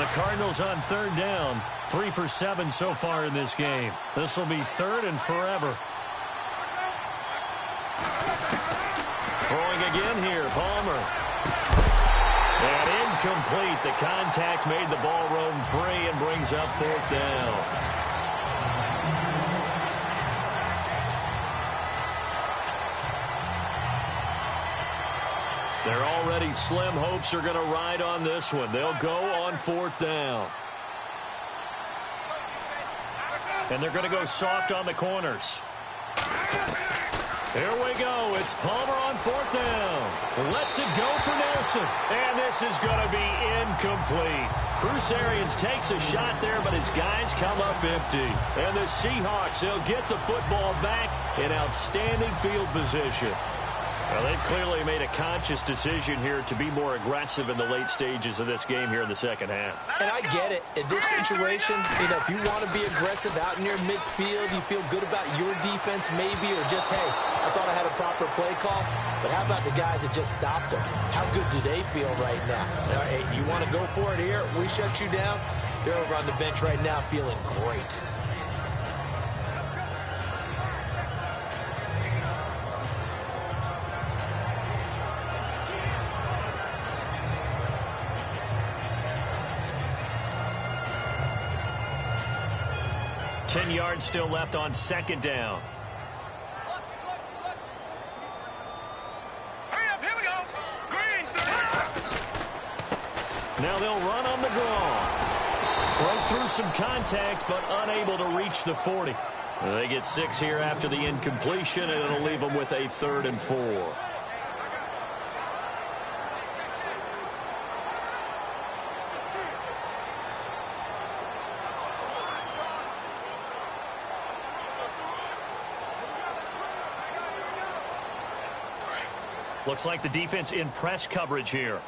The Cardinals on third down. 3 for 7 so far in this game. This will be third and forever. Throwing again here, Palmer. And incomplete. The contact made the ball roam free and brings up fourth down. Their already slim hopes are going to ride on this one. They'll go on fourth down. And they're going to go soft on the corners. Here we go. It's Palmer on fourth down. Lets it go for Nelson. And this is going to be incomplete. Bruce Arians takes a shot there, but his guys come up empty. And the Seahawks, they'll get the football back in outstanding field position. Well, they've clearly made a conscious decision here to be more aggressive in the late stages of this game here in the second half. And I get it. In this situation, you know, if you want to be aggressive out near midfield, you feel good about your defense maybe, or just, hey, I thought I had a proper play call. But how about the guys that just stopped them? How good do they feel right now? Hey, you want to go for it here? We shut you down. They're over on the bench right now feeling great. Ten yards still left on second down. Hurry up, here we go. Green. Now they'll run on the draw. Broke through some contact, but unable to reach the 40. They get 6 here after the incompletion, and it'll leave them with a 3rd and 4. Looks like the defense in press coverage here.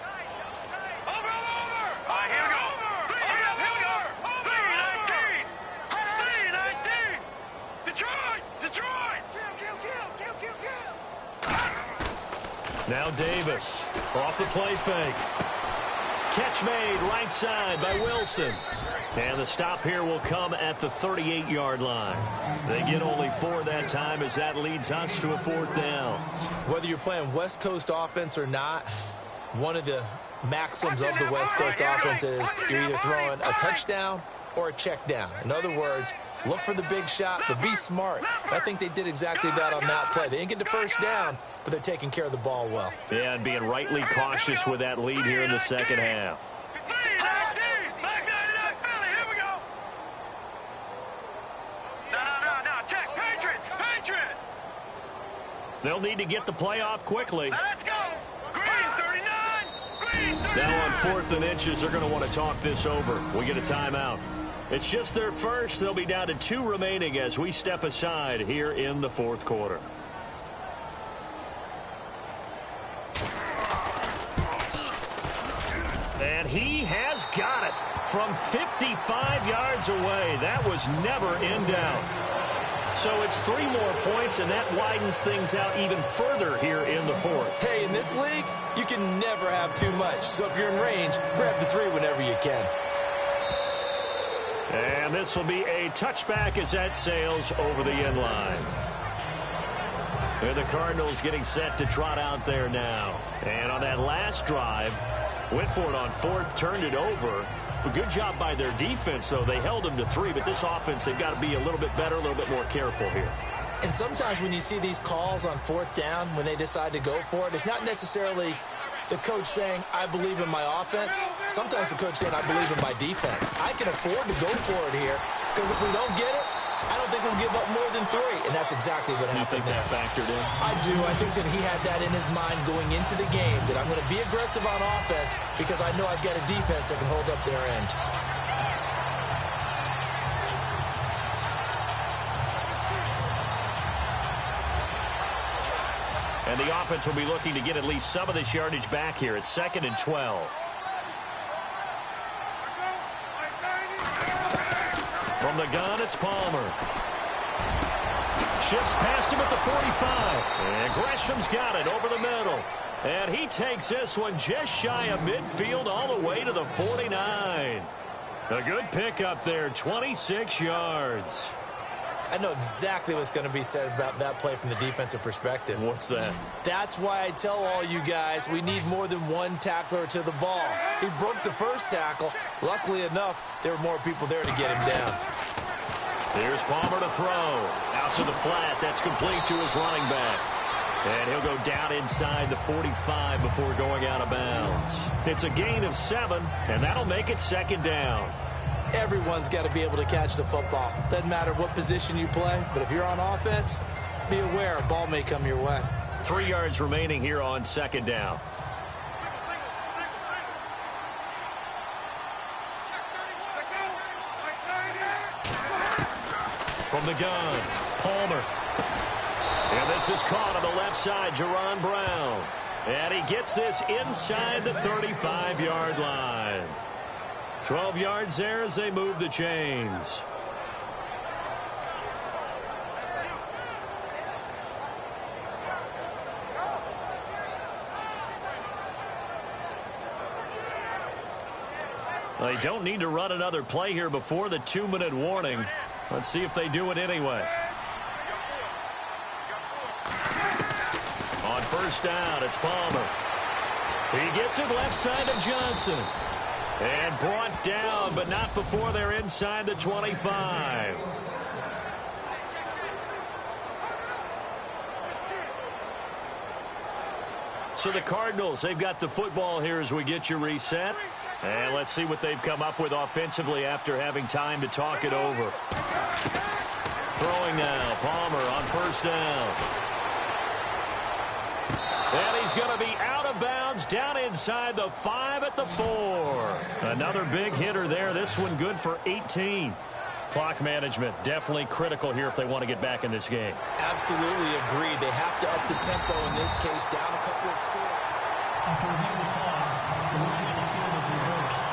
Now Davis off the play fake. Catch made right side by Wilson. And the stop here will come at the 38-yard line. They get only 4 that time as that leads us to a 4th down. Whether you're playing West Coast offense or not, one of the maxims of the West Coast offense is you're either throwing a touchdown or a check down. In other words, look for the big shot, but be smart. I think they did exactly that on that play. They didn't get the first down, but they're taking care of the ball well. Yeah, and being rightly cautious with that lead here in the second half. They'll need to get the play off quickly. Let's go. Green 39. Green 39. Now on 4th and inches, they're going to want to talk this over. We get a timeout. It's just their first. They'll be down to 2 remaining as we step aside here in the 4th quarter. And he has got it from 55 yards away. That was never in doubt. So it's 3 more points, and that widens things out even further here in the 4th. Hey, in this league, you can never have too much. So if you're in range, grab the 3 whenever you can. And this will be a touchback as that sails over the end line. And the Cardinals getting set to trot out there now. And on that last drive, went for it on 4th, turned it over. A good job by their defense, though. They held them to 3, but this offense, they've got to be a little bit better, a little bit more careful here. And sometimes when you see these calls on 4th down, when they decide to go for it, it's not necessarily the coach saying, I believe in my offense. Sometimes the coach saying, I believe in my defense. I can afford to go for it here, because if we don't get it, I don't think we'll give up more than 3. And that's exactly what happened. You think that factored in? I do. I think that he had that in his mind going into the game, that I'm going to be aggressive on offense because I know I've got a defense that can hold up their end. And the offense will be looking to get at least some of this yardage back here. It's 2nd and 12. From the gun, it's Palmer. Shifts past him at the 45. And Gresham's got it over the middle. And he takes this one just shy of midfield all the way to the 49. A good pickup there, 26 yards. I know exactly what's going to be said about that play from the defensive perspective. What's that? That's why I tell all you guys we need more than one tackler to the ball. He broke the first tackle. Luckily enough, there were more people there to get him down. Here's Palmer to throw. Out to the flat. That's complete to his running back. And he'll go down inside the 45 before going out of bounds. It's a gain of 7, and that'll make it 2nd down. Everyone's got to be able to catch the football. Doesn't matter what position you play, but if you're on offense, be aware a ball may come your way. 3 yards remaining here on 2nd down. From the gun, Palmer. And this is caught on the left side, Jerron Brown. And he gets this inside the 35-yard line. 12 yards there as they move the chains. They don't need to run another play here before the 2-minute warning. Let's see if they do it anyway. On 1st down, it's Palmer. He gets it left side of Johnson. And brought down, but not before they're inside the 25. So the Cardinals, they've got the football here as we get you reset. And let's see what they've come up with offensively after having time to talk it over. Throwing now, Palmer on 1st down. And he's going to be out of bounds down inside the 5 at the 4. Another big hitter there. This one good for 18. Clock management, definitely critical here if they want to get back in this game. Absolutely agreed. They have to up the tempo in this case, down a couple of scores. After reviewing the clock, the ruling on the field is reversed.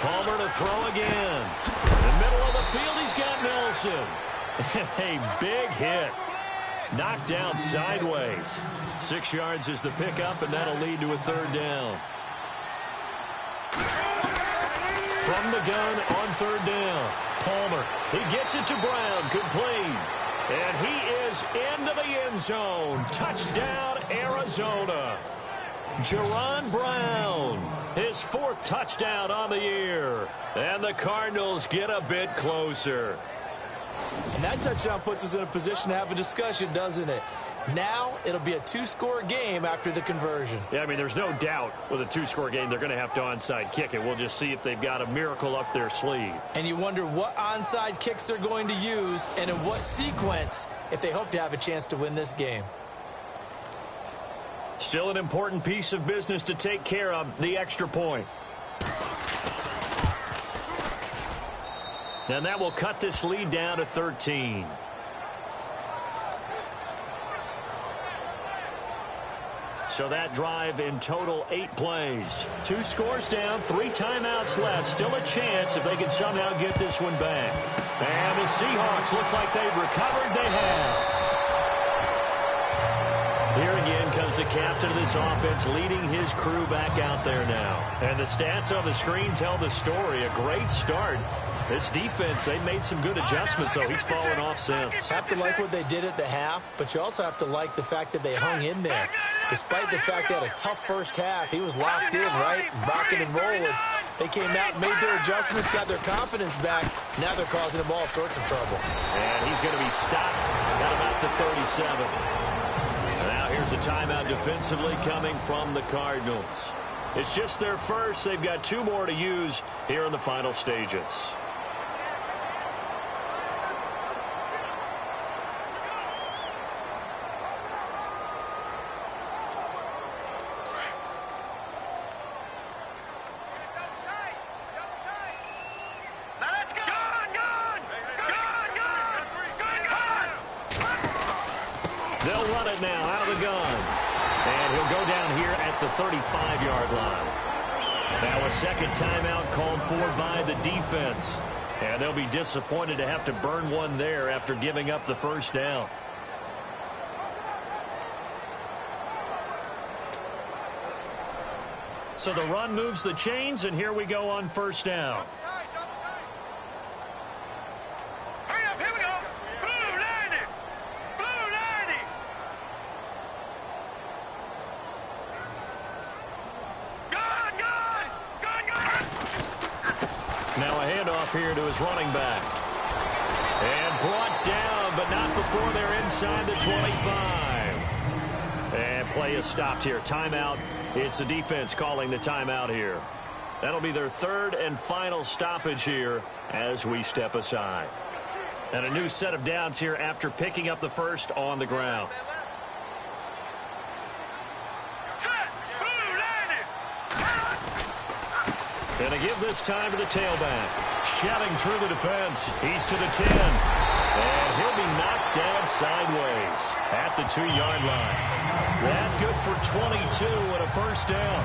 Palmer to throw again. In the middle of the field, he's got Nelson. A big hit. Knocked down sideways. 6 yards is the pickup, and that'll lead to a third down. From the gun on third down. Palmer, he gets it to Brown, complete. And he is into the end zone. Touchdown, Arizona. Jerron Brown, his 4th touchdown on the year. And the Cardinals get a bit closer. And that touchdown puts us in a position to have a discussion, doesn't it? Now it'll be a 2-score game after the conversion. Yeah, I mean, there's no doubt with a 2-score game they're going to have to onside kick it. We'll just see if they've got a miracle up their sleeve. And you wonder what onside kicks they're going to use and in what sequence if they hope to have a chance to win this game. Still an important piece of business to take care of, the extra point. And that will cut this lead down to 13. So that drive in total 8 plays. 2 scores down, 3 timeouts left. Still a chance if they can somehow get this one back. And the Seahawks looks like they've recovered. They have. Here again comes the captain of this offense leading his crew back out there now. And the stats on the screen tell the story. A great start. This defense, they made some good adjustments, so he's fallen off since. Have to like what they did at the half, but you also have to like the fact that they hung in there. Despite the fact they had a tough first half, he was locked in, right? Rocking and rolling. They came out and made their adjustments, got their confidence back. Now they're causing him all sorts of trouble. And he's going to be stopped at about the 37. Now here's a timeout defensively coming from the Cardinals. It's just their first. They've got 2 more to use here in the final stages. They'll run it now out of the gun. And he'll go down here at the 35-yard line. Now a second timeout called for by the defense. And they'll be disappointed to have to burn one there after giving up the first down. So the run moves the chains, and here we go on first down. Now a handoff here to his running back. And brought down, but not before they're inside the 25. And play is stopped here. Timeout. It's the defense calling the timeout here. That'll be their 3rd and final stoppage here as we step aside. And a new set of downs here after picking up the first on the ground. And a give this time to the tailback. Shoving through the defense. He's to the 10. And he'll be knocked down sideways at the 2-yard line. That good for 22 and a first down.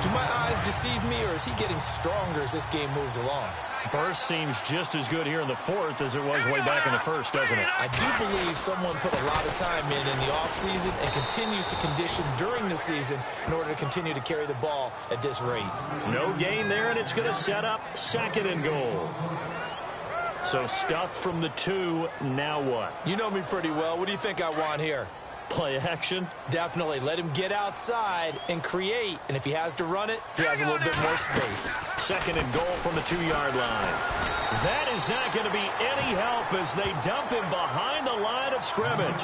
Do my eyes deceive me, or is he getting stronger as this game moves along? Burst seems just as good here in the 4th as it was way back in the 1st, doesn't it? I do believe someone put a lot of time in the offseason and continues to condition during the season in order to continue to carry the ball at this rate. No gain there, and it's going to set up 2nd and goal. So stuff from the 2, now what? You know me pretty well. What do you think I want here? Play action? Definitely. Let him get outside and create. And if he has to run it, he has a little bit more space. 2nd and goal from the 2-yard line. That is not going to be any help as they dump him behind the line of scrimmage.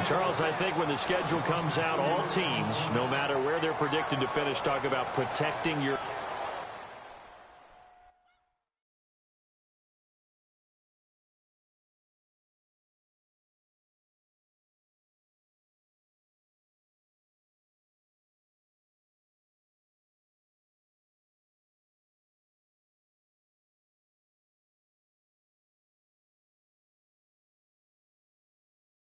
Charles, I think when the schedule comes out, all teams, no matter where they're predicted to finish, talk about protecting your